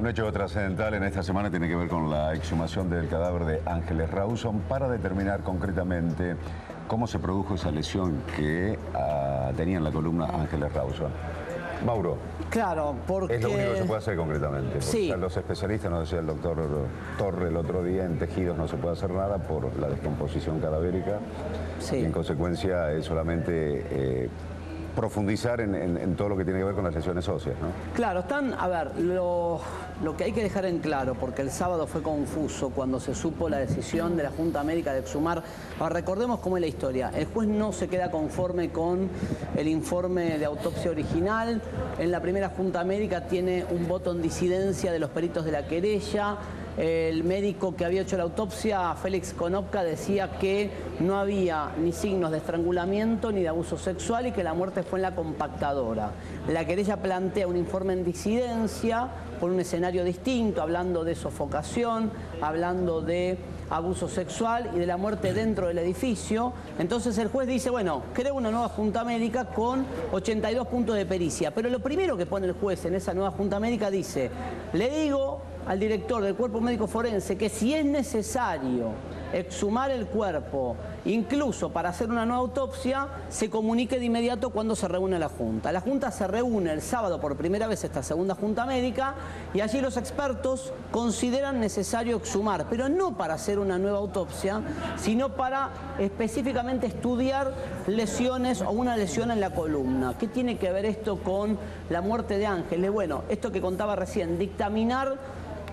Un hecho trascendental en esta semana tiene que ver con la exhumación del cadáver de Ángeles Rawson para determinar concretamente cómo se produjo esa lesión que tenía en la columna Ángeles Rawson. Mauro. Claro, porque... Es lo único que se puede hacer concretamente. Porque sí. Los especialistas, nos decía el doctor Torre el otro día, en tejidos no se puede hacer nada por la descomposición cadavérica. Sí. Y en consecuencia es solamente profundizar en todo lo que tiene que ver con las lesiones óseas, ¿no? Claro, están, a ver, lo que hay que dejar en claro, porque el sábado fue confuso cuando se supo la decisión de la Junta Médica de exhumar. Ahora, recordemos cómo es la historia. El juez no se queda conforme con el informe de autopsia original. En la primera Junta Médica tiene un voto en disidencia de los peritos de la querella. El médico que había hecho la autopsia, Félix Konopka, decía que no había ni signos de estrangulamiento ni de abuso sexual y que la muerte fue en la compactadora. La querella plantea un informe en disidencia por un escenario distinto, hablando de sofocación, hablando de abuso sexual y de la muerte dentro del edificio. Entonces el juez dice, bueno, creo una nueva Junta Médica con 82 puntos de pericia. Pero lo primero que pone el juez en esa nueva Junta Médica dice, le digo al director del Cuerpo Médico Forense que si es necesario exhumar el cuerpo, incluso para hacer una nueva autopsia, se comunique de inmediato cuando se reúne la Junta. La Junta se reúne el sábado por primera vez, esta segunda Junta Médica, y allí los expertos consideran necesario exhumar, pero no para hacer una nueva autopsia, sino para específicamente estudiar lesiones o una lesión en la columna. ¿Qué tiene que ver esto con la muerte de Ángeles? Bueno, esto que contaba recién, dictaminar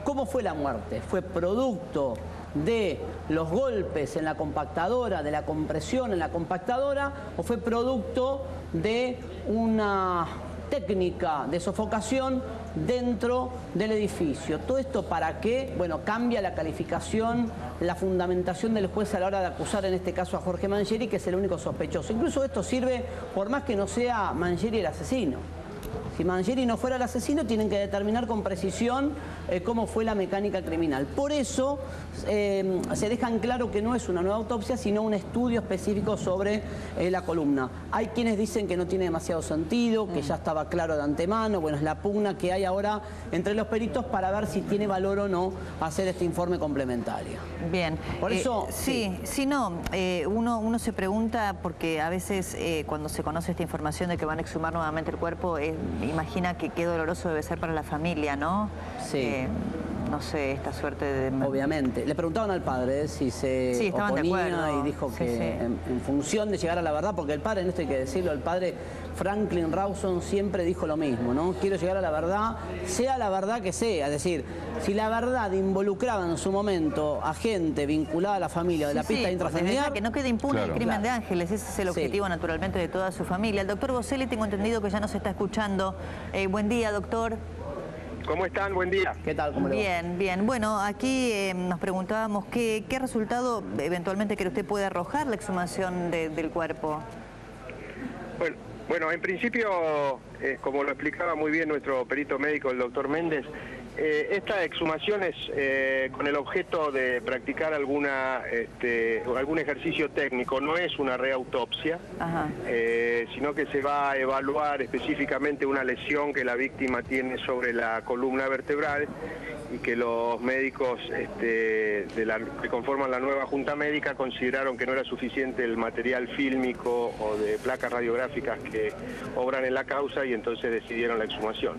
cómo fue la muerte. ¿Fue producto de los golpes en la compactadora, de la compresión en la compactadora, o fue producto de una técnica de sofocación dentro del edificio? Todo esto ¿para qué? Bueno, cambia la calificación, la fundamentación del juez a la hora de acusar en este caso a Jorge Mangieri, que es el único sospechoso. Incluso esto sirve por más que no sea Mangieri el asesino. Si Mangieri no fuera el asesino, tienen que determinar con precisión cómo fue la mecánica criminal. Por eso se deja en claro que no es una nueva autopsia, sino un estudio específico sobre la columna. Hay quienes dicen que no tiene demasiado sentido, que ya estaba claro de antemano. Bueno, es la pugna que hay ahora entre los peritos para ver si tiene valor o no hacer este informe complementario. Bien. Por eso... uno se pregunta, porque a veces cuando se conoce esta información de que van a exhumar nuevamente el cuerpo, imagina que qué doloroso debe ser para la familia, ¿no? Sí. No sé, esta suerte de... Obviamente. Le preguntaban al padre si se oponía y dijo que en función de llegar a la verdad, porque el padre, en esto hay que decirlo, el padre Franklin Rawson siempre dijo lo mismo, ¿no? Quiero llegar a la verdad, sea la verdad que sea. Es decir, si la verdad involucraba en su momento a gente vinculada a la familia de la pista intrafamiliar... Que no quede impune el crimen de Ángeles, ese es el objetivo naturalmente de toda su familia. El doctor Boselli, tengo entendido que ya nos está escuchando. Buen día, doctor. ¿Cómo están? Buen día. ¿Qué tal? ¿Cómo le va? Bien, bien. Bueno, aquí nos preguntábamos qué resultado eventualmente que usted puede arrojar la exhumación del cuerpo. Bueno, en principio, como lo explicaba muy bien nuestro perito médico, el doctor Méndez, esta exhumación es con el objeto de practicar algún ejercicio técnico, no es una reautopsia, sino que se va a evaluar específicamente una lesión que la víctima tiene sobre la columna vertebral y que los médicos que conforman la nueva Junta Médica consideraron que no era suficiente el material fílmico o de placas radiográficas que obran en la causa y entonces decidieron la exhumación.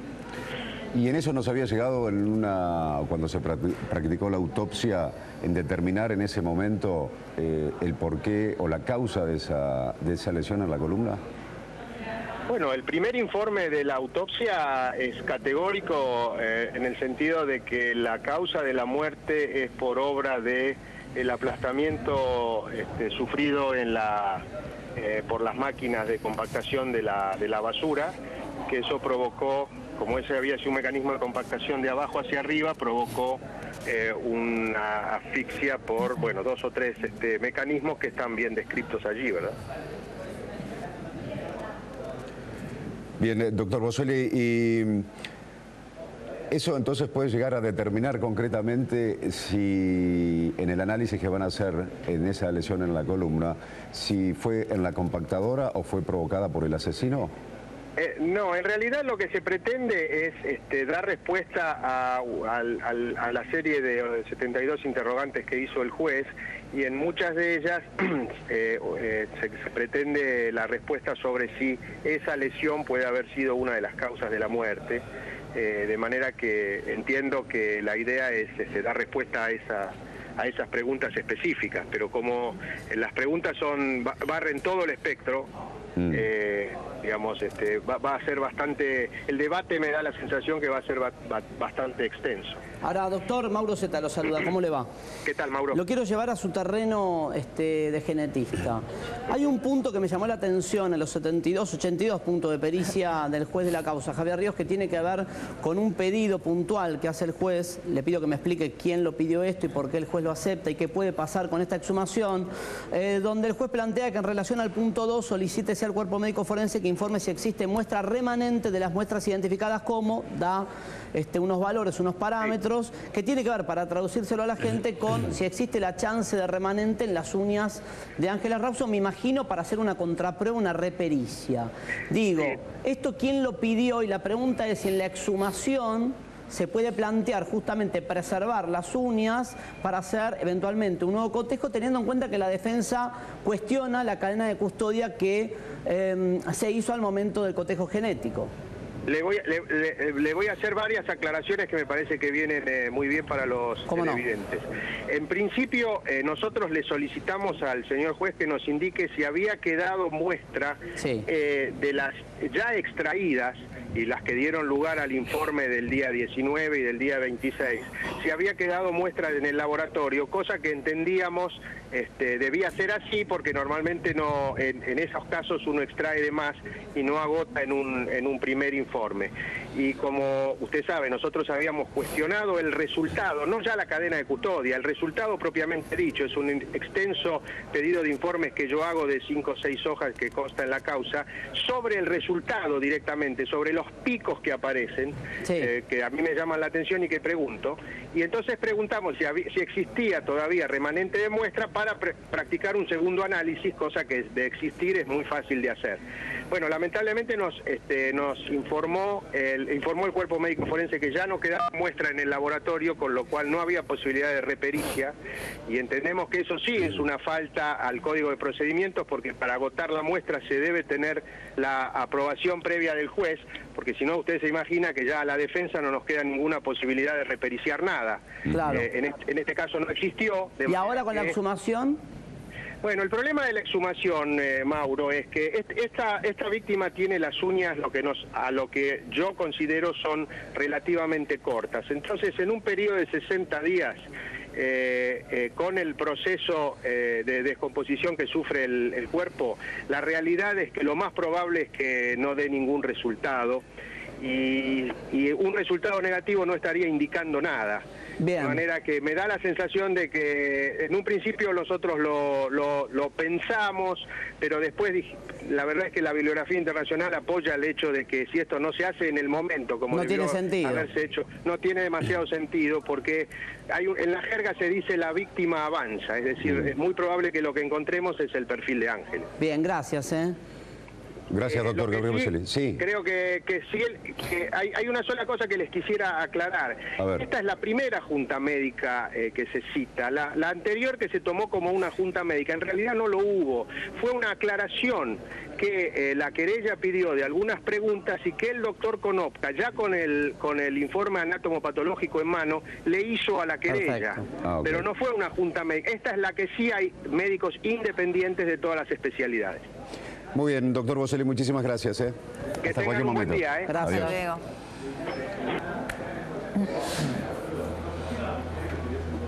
Y en eso nos había llegado cuando se practicó la autopsia, en determinar en ese momento el porqué o la causa de esa lesión en la columna. Bueno, el primer informe de la autopsia es categórico en el sentido de que la causa de la muerte es por obra de el aplastamiento sufrido por las máquinas de compactación de la basura, que eso provocó, como ese había sido un mecanismo de compactación de abajo hacia arriba, provocó una asfixia por, bueno, 2 o 3 mecanismos que están bien descritos allí, ¿verdad? Bien, doctor Boselli, y eso entonces puede llegar a determinar concretamente si en el análisis que van a hacer en esa lesión en la columna, si fue en la compactadora o fue provocada por el asesino. No, en realidad lo que se pretende es dar respuesta a la serie de 72 interrogantes que hizo el juez, y en muchas de ellas se pretende la respuesta sobre si esa lesión puede haber sido una de las causas de la muerte, de manera que entiendo que la idea es dar respuesta a esas preguntas específicas, pero como las preguntas barren todo el espectro, digamos, va a ser bastante, el debate me da la sensación que va a ser bastante extenso. Ahora, doctor, Mauro Zeta lo saluda, ¿cómo le va? ¿Qué tal, Mauro? Lo quiero llevar a su terreno de genetista. Hay un punto que me llamó la atención en los 82 puntos de pericia del juez de la causa, Javier Ríos, que tiene que ver con un pedido puntual que hace el juez. Le pido que me explique quién lo pidió esto y por qué el juez lo acepta y qué puede pasar con esta exhumación, donde el juez plantea que en relación al punto 2 solicítese al cuerpo médico forense que informe si existe muestra remanente de las muestras identificadas como, da unos valores, unos parámetros, que tiene que ver, para traducírselo a la gente, con si existe la chance de remanente en las uñas de Ángeles Rawson, me imagino, para hacer una contraprueba, una repericia. Digo, ¿esto quién lo pidió? Y la pregunta es si en la exhumación se puede plantear justamente preservar las uñas para hacer eventualmente un nuevo cotejo, teniendo en cuenta que la defensa cuestiona la cadena de custodia que se hizo al momento del cotejo genético. Le voy a hacer varias aclaraciones que me parece que vienen muy bien para los televidentes. No. En principio, nosotros le solicitamos al señor juez que nos indique si había quedado muestra de las ya extraídas y las que dieron lugar al informe del día 19 y del día 26, si había quedado muestra en el laboratorio, cosa que entendíamos debía ser así, porque normalmente no, en esos casos uno extrae de más y no agota en un primer informe. Y como usted sabe, nosotros habíamos cuestionado el resultado, no ya la cadena de custodia, el resultado propiamente dicho. Es un extenso pedido de informes que yo hago de 5 o 6 hojas que consta en la causa, sobre el resultado directamente, sobre los picos que aparecen, que a mí me llaman la atención y que pregunto. Y entonces preguntamos si existía todavía remanente de muestra para practicar un segundo análisis, cosa que de existir es muy fácil de hacer. Bueno, lamentablemente nos informó el cuerpo médico forense que ya no quedaba muestra en el laboratorio, con lo cual no había posibilidad de repericia, y entendemos que eso sí es una falta al Código de Procedimientos, porque para agotar la muestra se debe tener la aprobación previa del juez, porque si no usted se imagina que ya a la defensa no nos queda ninguna posibilidad de repericiar nada. Claro. En este caso no existió. ¿Y ahora con la exhumación? Bueno, el problema de la exhumación, Mauro, es que esta víctima tiene las uñas a lo que yo considero son relativamente cortas. Entonces, en un periodo de 60 días, con el proceso de descomposición que sufre el cuerpo, la realidad es que lo más probable es que no dé ningún resultado, y un resultado negativo no estaría indicando nada. Bien. De manera que me da la sensación de que en un principio nosotros lo pensamos, pero después la verdad es que la bibliografía internacional apoya el hecho de que si esto no se hace en el momento, como debió haberse hecho, no tiene demasiado sentido, porque en la jerga se dice la víctima avanza, es decir, es muy probable que lo que encontremos es el perfil de Ángeles. Bien, gracias. Gracias, doctor Gabriel Boselli. Sí. Creo que sí, hay una sola cosa que les quisiera aclarar. Esta es la primera junta médica que se cita. La anterior, que se tomó como una junta médica, en realidad no lo hubo. Fue una aclaración que la querella pidió de algunas preguntas, y que el doctor Konopka, ya con el informe anatomopatológico en mano, le hizo a la querella. Pero no fue una junta médica. Esta es la que sí hay médicos independientes de todas las especialidades. Muy bien, doctor Boselli, muchísimas gracias. Que hasta cualquier momento. Buen día, Gracias. Hasta luego.